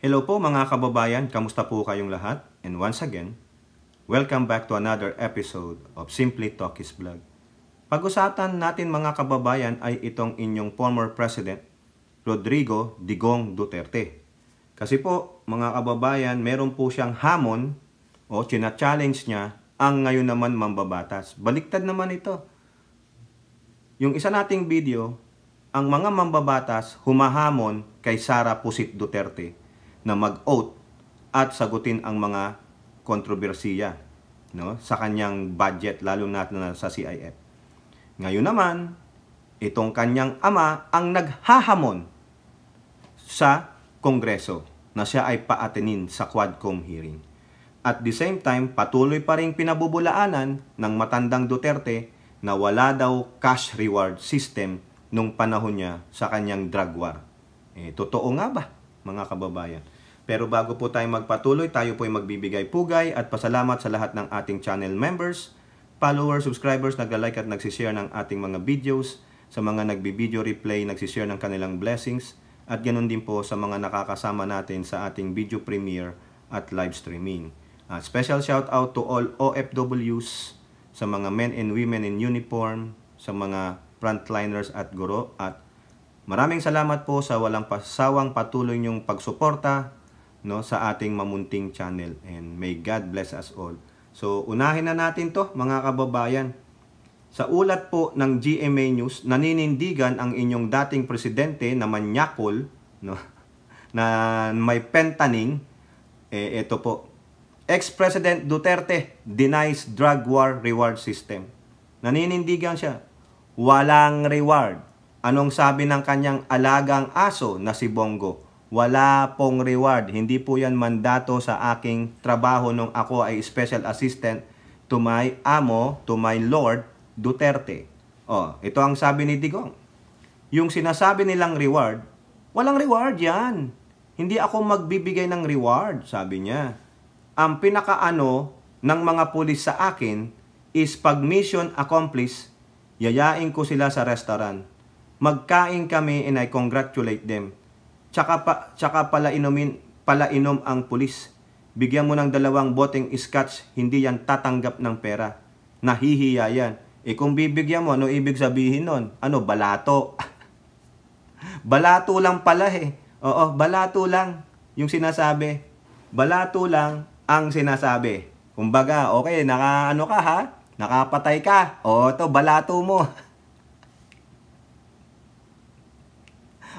Hello po mga kababayan, kamusta po kayong lahat? And once again, welcome back to another episode of Simply Talkies Vlog. Pag-usapan natin mga kababayan ay itong inyong former President, Rodrigo Digong Duterte. Kasi po mga kababayan, meron po siyang hamon o china-challenge niya ang ngayon naman mambabatas. Baliktad naman ito. Yung isa nating video, ang mga mambabatas humahamon kay Sara Pusit Duterte na mag-oath at sagutin ang mga kontrobersiya, no, sa kanyang budget, lalo na sa CIF. Ngayon naman, itong kanyang ama ang naghahamon sa Kongreso na siya ay paatenin sa Quadcom hearing. At the same time, patuloy pa rin pinabubulaanan ng matandang Duterte na wala daw cash reward system nung panahon niya sa kanyang drug war. Totoo nga ba, mga kababayan? Pero bago po tayo magpatuloy, tayo po ay magbibigay pugay at pasalamat sa lahat ng ating channel members, followers, subscribers, nagla-like at nagsishare ng ating mga videos, sa mga nagbi-video replay, nagsishare ng kanilang blessings, at ganoon din po sa mga nakakasama natin sa ating video premiere at live streaming. Special shout out to all OFWs, sa mga men and women in uniform, sa mga frontliners at guro, at maraming salamat po sa walang pasawang patuloy niyong pagsuporta, no, sa ating mamunting channel, and may God bless us all. So unahin na natin to mga kababayan. Sa ulat po ng GMA News, naninindigan ang inyong dating presidente na manyakol, no, na may pentaning. Ito po, ex-President Duterte denies drug war reward system. Naninindigan siya, walang reward. Anong sabi ng kanyang alagang aso na si Bongo? Wala pong reward. Hindi po yan mandato sa aking trabaho nung ako ay special assistant to my amo, to my Lord Duterte. Ito ang sabi ni Digong. Yung sinasabi nilang reward, walang reward yan. Hindi ako magbibigay ng reward, sabi niya. Ang pinakaano ng mga pulis sa akin is pag mission accomplished, yayain ko sila sa restaurant. Magkain kami and I congratulate them. Tsaka pala inom ang pulis. Bigyan mo ng 2 boteng scotch, hindi yan tatanggap ng pera. Nahihiya yan. Kung bibigyan mo, ano ibig sabihin nun? Ano, balato? Balato lang pala Oo, balato lang yung sinasabi. Balato lang ang sinasabi. Kumbaga, okay, nakaano ka ha? Nakapatay ka. Ito, balato mo.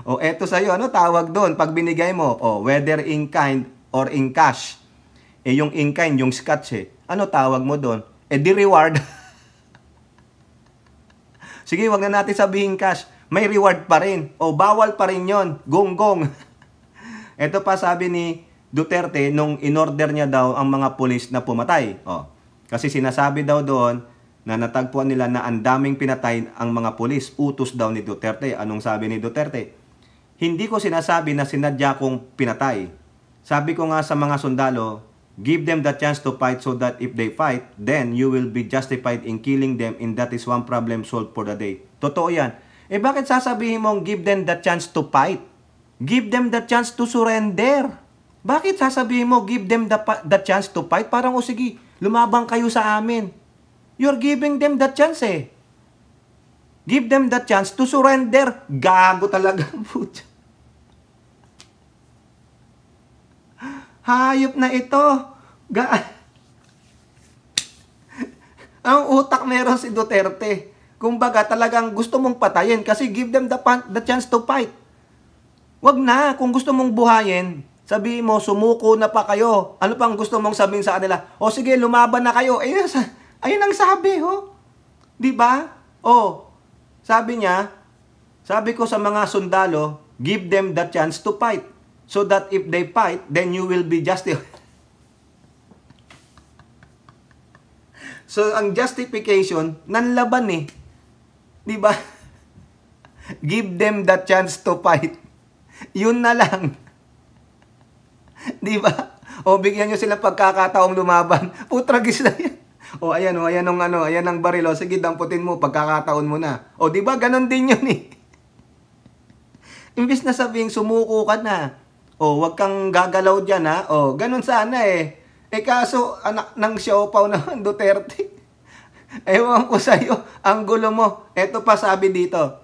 Eto sa'yo, ano tawag doon pag binigay mo? Whether in kind or in cash. Yung in kind, yung scotch Ano tawag mo doon? Di reward. Sige, wag na natin sabihin cash. May reward pa rin. Bawal pa rin yon. Gonggong. Ito pa sabi ni Duterte nung inorder niya daw ang mga pulis na pumatay. Kasi sinasabi daw doon na natagpuan nila na ang daming pinatay ang mga pulis. Utos daw ni Duterte. Anong sabi ni Duterte? Hindi ko sinasabi na sinadya kong pinatay. Sabi ko nga sa mga sundalo, give them the chance to fight so that if they fight, then you will be justified in killing them, and that is one problem solved for the day. Totoo yan. Bakit sasabihin mong give them the chance to fight? Give them the chance to surrender. Bakit sasabihin mo give them the chance to fight? Parang, sige, lumabang kayo sa amin. You're giving them the chance Give them the chance to surrender. Gago talaga. Hayop na ito. Ang utak meron si Duterte. Kumbaga talagang gusto mong patayin kasi give them the chance to fight. Wag na. Kung gusto mong buhayin, sabihin mo, sumuko na pa kayo. Ano pang gusto mong sabihin sa kanila? Sige, lumaban na kayo. Ayun ang sabi, Diba? Sabi niya, sabi ko sa mga sundalo, give them the chance to fight. So that if they fight, then you will be justified. So, ang justification, nanlaban Diba? Give them the chance to fight. Yun na lang. Diba? Bigyan nyo sila pagkakataong lumaban. Putragis na yan. Ayan ang baril. Sige, damputin mo, pagkakataon mo na. Di ba? Ganon din yun Imbis na sabing sumuko ka na. O, wag kang gagalaw dyan, ha? O, ganun sana eh. Eh kaso, anak ng siopaw naman, Duterte. Ewan ko sa'yo, ang gulo mo. Eto pa sabi dito.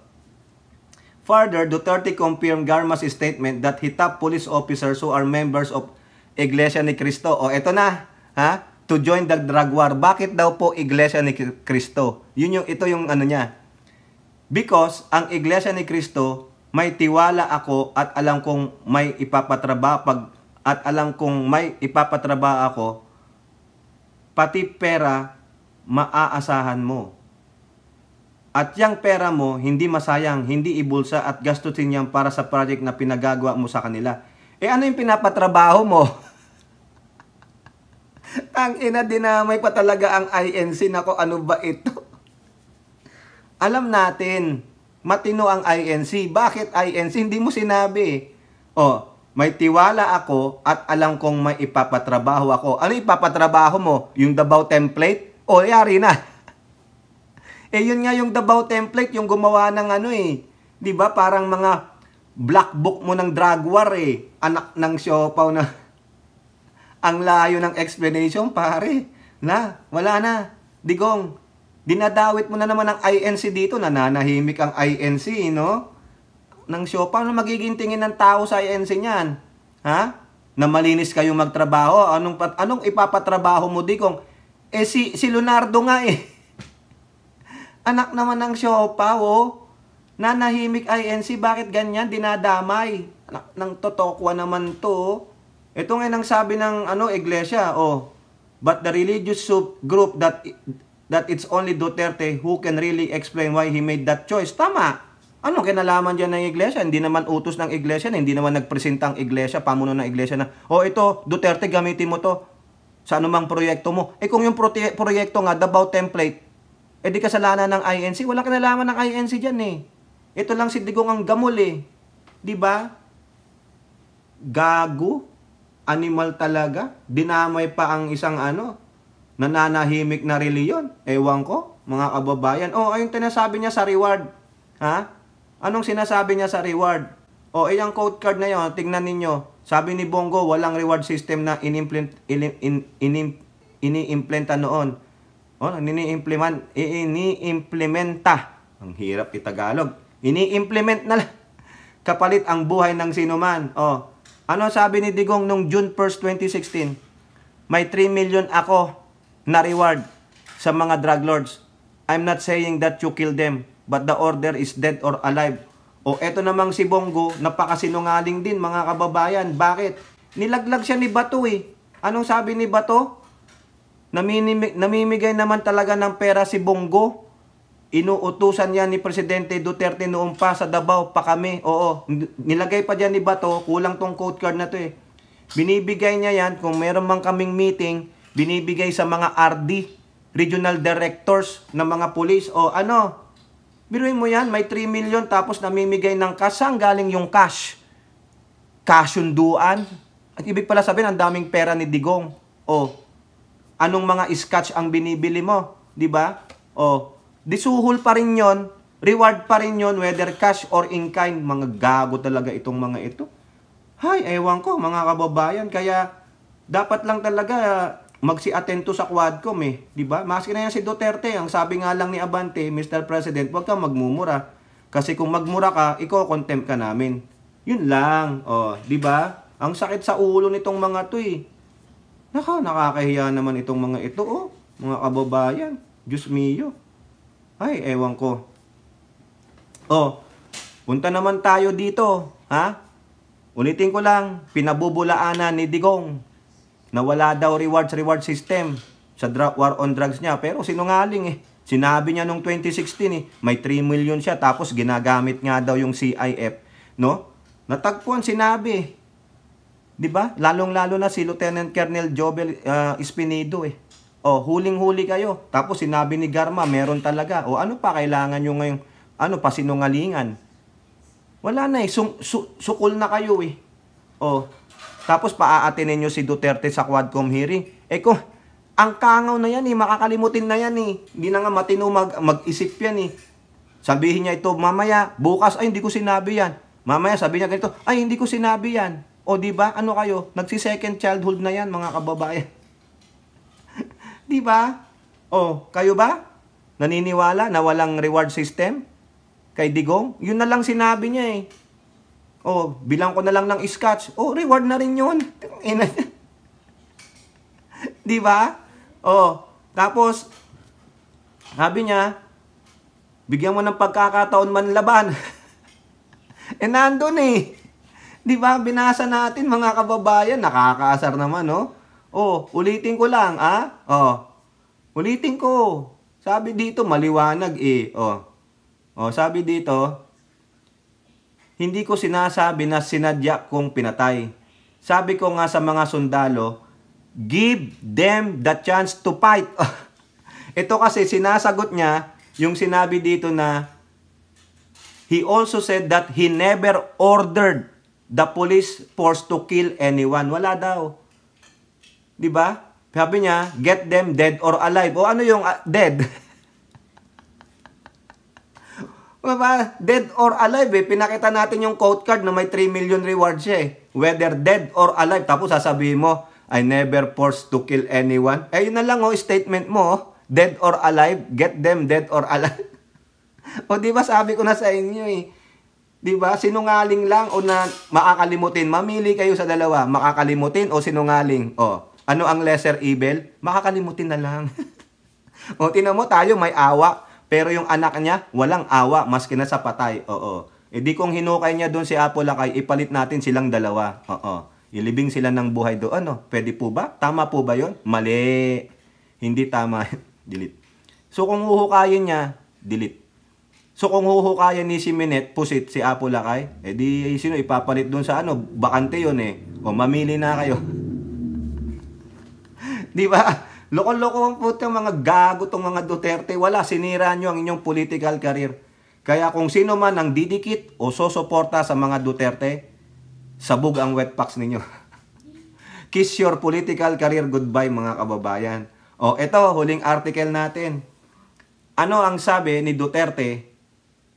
Further, Duterte confirmed Garma's statement that he top police officers who are members of Iglesia ni Cristo. O, eto na, ha? To join the drug war. Bakit daw po Iglesia ni Cristo? Ito yung ano niya. Because ang Iglesia ni Cristo, may tiwala ako at alam kong may ipapatrabaho ako, pati pera maaasahan mo. At yung pera mo, hindi masayang, hindi ibulsa at gastusin yan para sa project na pinagagawa mo sa kanila. Eh ano yung pinapatrabaho mo? Tangina, dinamay pa talaga ang INC. Nako, ano ba ito? Alam natin, matino ang INC. Bakit INC? Hindi mo sinabi. O, may tiwala ako at alam kong may ipapatrabaho ako. Ano ipapatrabaho mo? Yung Davao template? O, yari na. Eh, yun nga yung Davao template, yung gumawa ng ano eh. Diba? Parang mga black book mo ng drug war eh. Anak ng siopaw na. Ang layo ng explanation, pare. Wala na. Digong, dinadawit mo na naman ang INC dito. Nananahimik ang INC, no? Ng siopaw, ano magiging tingin ng tao sa INC niyan? Ha? Na malinis kayo magtrabaho? Anong ipapatrabaho mo, Digong? Eh, si Leonardo nga eh. Anak naman ng siopaw, oh. Nanahimik INC, bakit ganyan? Dinadamay. Anak ng totokwa naman to. Ito nga nang sabi ng iglesia, oh. But the religious group that it's only Duterte who can really explain why he made that choice. Tama. Ano kinalaman dyan ng iglesia? Hindi naman utos ng iglesia, hindi naman nagpresenta ang iglesia, pamuno ng iglesia na, oh ito, Duterte, gamitin mo to sa anumang proyekto mo. Eh kung yung proyekto nga, Davao template, eh di kasalanan ng INC. Walang kinalaman ng INC dyan eh. Ito lang si Digong ang gamol eh. Diba? Gago. Animal talaga. Dinamay pa ang isang nananahimik na reliyon. Ewan ko, mga kababayan. Oh, ayun tinasabi niya sa reward. Ha? Anong sinasabi niya sa reward? Oh, yung code card na yun, tingnan ninyo. Sabi ni Bongo, walang reward system na ini-implementa noon. Oh, ini-implementa. Ang hirap itagalog. Ini-implement na lang. Kapalit ang buhay ng sinuman. Oh, ano sabi ni Digong nung June 1st, 2016? May 3 million ako na reward sa mga drug lords. I'm not saying that you kill them, but the order is dead or alive. O eto namang si Bongo, napakasinungaling din mga kababayan. Bakit? Nilaglag siya ni Bato eh. Anong sabi ni Bato? Namimigay naman talaga ng pera si Bongo. Inuutusan niya ni Presidente Duterte noong pa sa Davao pa kami. Oo, nilagay pa dyan ni Bato, kulang tong code card na to eh. Binibigay niya yan, kung meron mang kaming meeting, binibigay sa mga RD, regional directors ng mga police. O ano, biruin mo yan, may 3 million tapos namimigay ng cash. Saan galing yung cash? Kasunduan. At ibig pala sabihin, ang daming pera ni Digong. O, anong mga scotch ang binibili mo? Diba? O, disuhol pa rin yon, reward pa rin yon, whether cash or in kind. Mga gago talaga itong mga ito. Hay, ewan ko, mga kababayan. Kaya, dapat lang talaga magsi-atento sa Quadcom eh. Diba? Maski na yan si Duterte. Ang sabi nga lang ni Abante, Mr. President, huwag kang magmumura. Kasi kung magmura ka, iko-contempt ka namin. Yun lang. O, diba? Ang sakit sa ulo nitong mga to eh. Nakakahiya naman itong mga ito, oh. Mga kababayan. Diyos mio. Ay, ewan ko. Oh, punta naman tayo dito, ha? Ulitin ko lang, pinabubulaanan ni Digong na wala daw reward system sa war on drugs niya. Pero sinungaling eh. Sinabi niya nung 2016 eh, may 3 million siya tapos ginagamit nga daw yung CIF, no? Natagpuan sinabi. 'Di ba? Lalong-lalo na si Lieutenant Colonel Jobel Espinido eh. Oh, huling-huli kayo. Tapos sinabi ni Garma, meron talaga. O ano pa kailangan nyo ngayon? Ano pa sinungalingan? Wala na eh. Sukol na kayo eh. O, tapos paaatinin nyo si Duterte sa Quadcom hearing. Eh kung, ang kangaw na yan eh. Makakalimutin na yan eh. Hindi na nga matino mag-isip yan eh. Sabihin niya ito mamaya, bukas, ay hindi ko sinabi yan. Mamaya sabi niya ganito, ay hindi ko sinabi yan. O di ba? Ano kayo? Nagsi-second childhood na yan, mga kababayan. Di ba? O, kayo ba? Naniniwala na walang reward system kay Digong? Yun na lang sinabi niya eh. O, bilang ko na lang ng scotch. O, reward na rin yun. Di ba? O, tapos, sabi niya, bigyan mo ng pagkakataon manlaban. Nandun eh. Di ba? Binasa natin mga kababayan. Nakakaasar naman, no? Oh, ulitin ko lang, ah? Oh. Ulitin ko. Sabi dito, maliwanag eh. Oh. Oh, sabi dito, hindi ko sinasabi na sinadya kong pinatay. Sabi ko nga sa mga sundalo, give them the chance to fight. Ito kasi sinasagot niya yung sinabi dito na he also said that he never ordered the police force to kill anyone. Wala daw. 'Di ba? Sabi niya, get them dead or alive. O ano yung dead? Diba? Dead or alive eh. Pinakita natin yung quote card na may 3 million rewards siya eh. Whether dead or alive. Tapos sasabihin mo, I never forced to kill anyone. Eh yun na lang oh, statement mo oh. Dead or alive, get them dead or alive. O di ba sabi ko na sa inyo eh. Di ba? Sinungaling lang o na makakalimutin. Mamili kayo sa dalawa. Makakalimutin o sinungaling. O, ano ang lesser evil? Makakalimutin na lang. O, tinan mo tayo may awa. Pero yung anak niya, walang awa. Maski na sa patay. Oo. E di kung hinukay niya doon si Apo Lakay, ipalit natin silang dalawa. Oo. Ilibing sila ng buhay doon. Ano? Pwede po ba? Tama po ba yun? Mali. Hindi tama. Delete. So kung huhukayin niya, delete. So kung huhukayin ni si Minet, pusit si Apo Lakay, eh di sino ipapalit doon sa ano? Bakante yun eh. O mamili na kayo. Di ba? Loko-loko ang putang mga gago tong mga Duterte. Wala, sinira nyo ang inyong political career. Kaya kung sino man ang didikit o sosuporta sa mga Duterte, sabog ang wetpacks ninyo. Kiss your political career goodbye mga kababayan. O eto, huling article natin. Ano ang sabi ni Duterte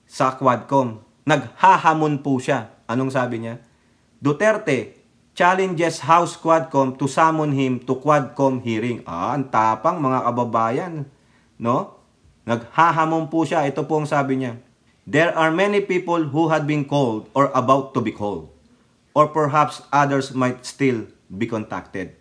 sa Quadcom? Naghahamon po siya. Anong sabi niya? Duterte challenges House Quadcom to summon him to Quadcom hearing. Ang tapang mga kababayan. No? Naghahamon po siya. Ito po ang sabi niya. There are many people who had been called or about to be called. Or perhaps others might still be contacted.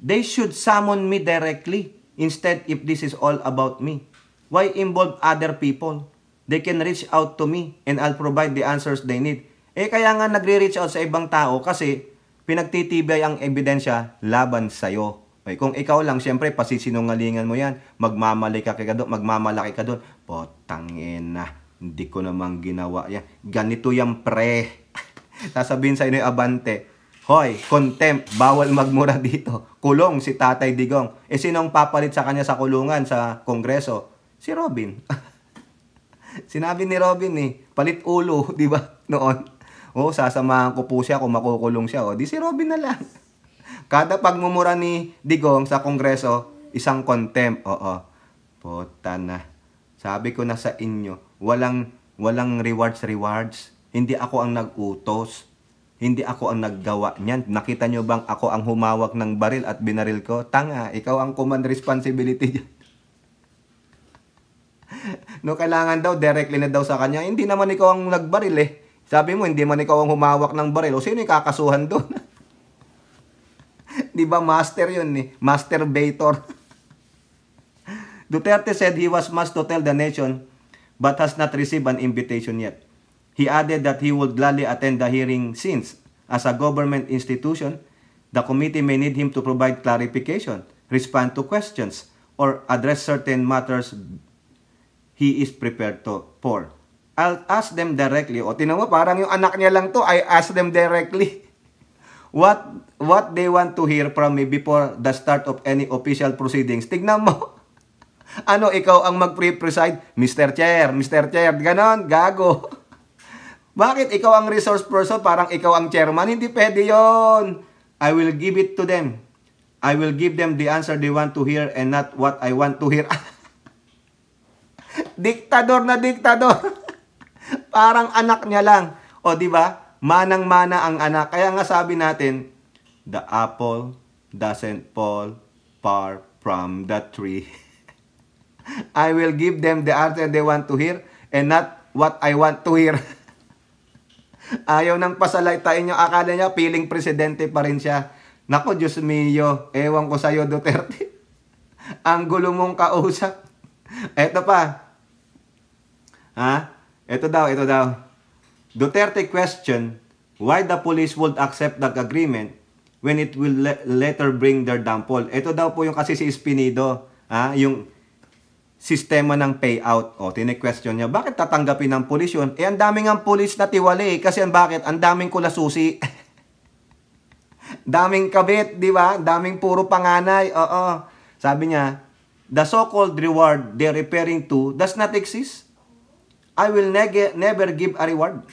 They should summon me directly. Instead, if this is all about me, why involve other people? They can reach out to me and I'll provide the answers they need. Eh kaya nga nagre-reach out sa ibang tao kasi pinagtitibay ang ebidensya laban sa'yo. Okay, kung ikaw lang, syempre, pasisinungalingan mo yan. Magmamalaki ka doon. Potangin na. Hindi ko namang ginawa yan. Ganito yan, pre. Sasabihin sa inyo, abante. Hoy, contempt. Bawal magmura dito. Kulong si Tatay Digong. Eh, sinong papalit sa kanya sa kulungan sa Kongreso? Si Robin. Sinabi ni Robin eh, palit ulo, di ba? Noon. Sasamahan ko po siya kung makukulong siya. Di si Robin na lang. Kada pagmumura ni Digong sa Kongreso, isang contempt. Puta na. Sabi ko na sa inyo, walang rewards. Hindi ako ang nag-utos. Hindi ako ang naggawa niyan. Nakita nyo bang ako ang humawak ng baril at binaril ko? Tanga, ikaw ang command responsibility dyan. No, kailangan daw, directly na daw sa kanya. Hindi naman ikaw ang nagbaril eh. Sabi mo, hindi man ikaw ang humawak ng baril. O sino yung kakasuhan doon? Di ba master yun eh? Masturbator. Duterte said he was must to tell the nation but has not received an invitation yet. He added that he would gladly attend the hearing since, as a government institution, the committee may need him to provide clarification, respond to questions, or address certain matters he is prepared for. I'll ask them directly. O, tinan mo, parang yung anak niya lang to, I ask them directly. What they want to hear from me before the start of any official proceedings. Tignan mo. Ano, ikaw ang mag-preside? Mr. Chair, ganon, gago. Bakit ikaw ang resource person, parang ikaw ang chairman? Hindi pwede yon. I will give it to them. I will give them the answer they want to hear and not what I want to hear. Diktador na diktador. Parang anak niya lang. O, di ba? Manang-mana ang anak. Kaya nga sabi natin, the apple doesn't fall far from the tree. I will give them the answer they want to hear and not what I want to hear. Ayaw nang pasalaytain niya. Akala niya piling presidente pa rin siya. Nako, Diyos mio. Ewan ko sa'yo, Duterte. Ang gulo mong kausap. Eto pa. Ito daw. Duterte question why the police would accept the agreement when it will later bring their downfall. Ito daw po yung kasi si Espinido. Yung sistema ng payout. Tine-question niya, bakit tatanggapin ng pulis yun? Ang daming ang pulis na tiwali. Kasi bakit? Ang daming kulasusi. Daming kabit, di ba? Daming puro panganay. Sabi niya, the so-called reward they're referring to does not exist. I will never give a reward.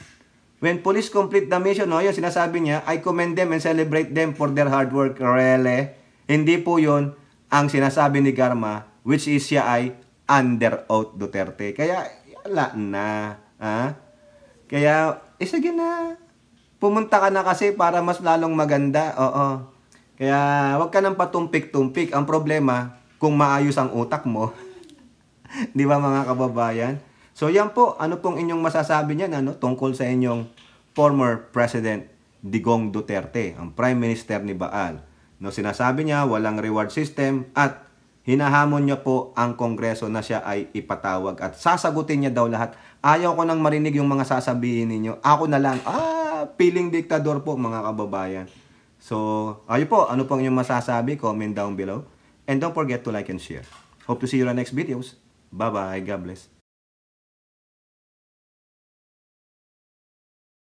When police complete the mission, yung sinasabi niya, I commend them and celebrate them for their hard work. Really? Hindi po yun ang sinasabi ni Garma, which is siya ay under oath Duterte. Kaya, wala na. Kaya, sige na. Pumunta ka na kasi para mas lalong maganda. Kaya, wag ka nang patumpik-tumpik. Ang problema, kung maayos ang utak mo. Di ba mga kababayan? So, yan po. Ano pong inyong masasabi niyan tungkol sa inyong former President Digong Duterte, ang Prime Minister ni Baal. Sinasabi niya, walang reward system at hinahamon niya po ang Kongreso na siya ay ipatawag at sasagutin niya daw lahat. Ayaw ko nang marinig yung mga sasabihin ninyo. Ako na lang, piling diktador po mga kababayan. So, ayun po, ano pong inyong masasabi? Comment down below. And don't forget to like and share. Hope to see you in the next videos. Bye-bye. God bless.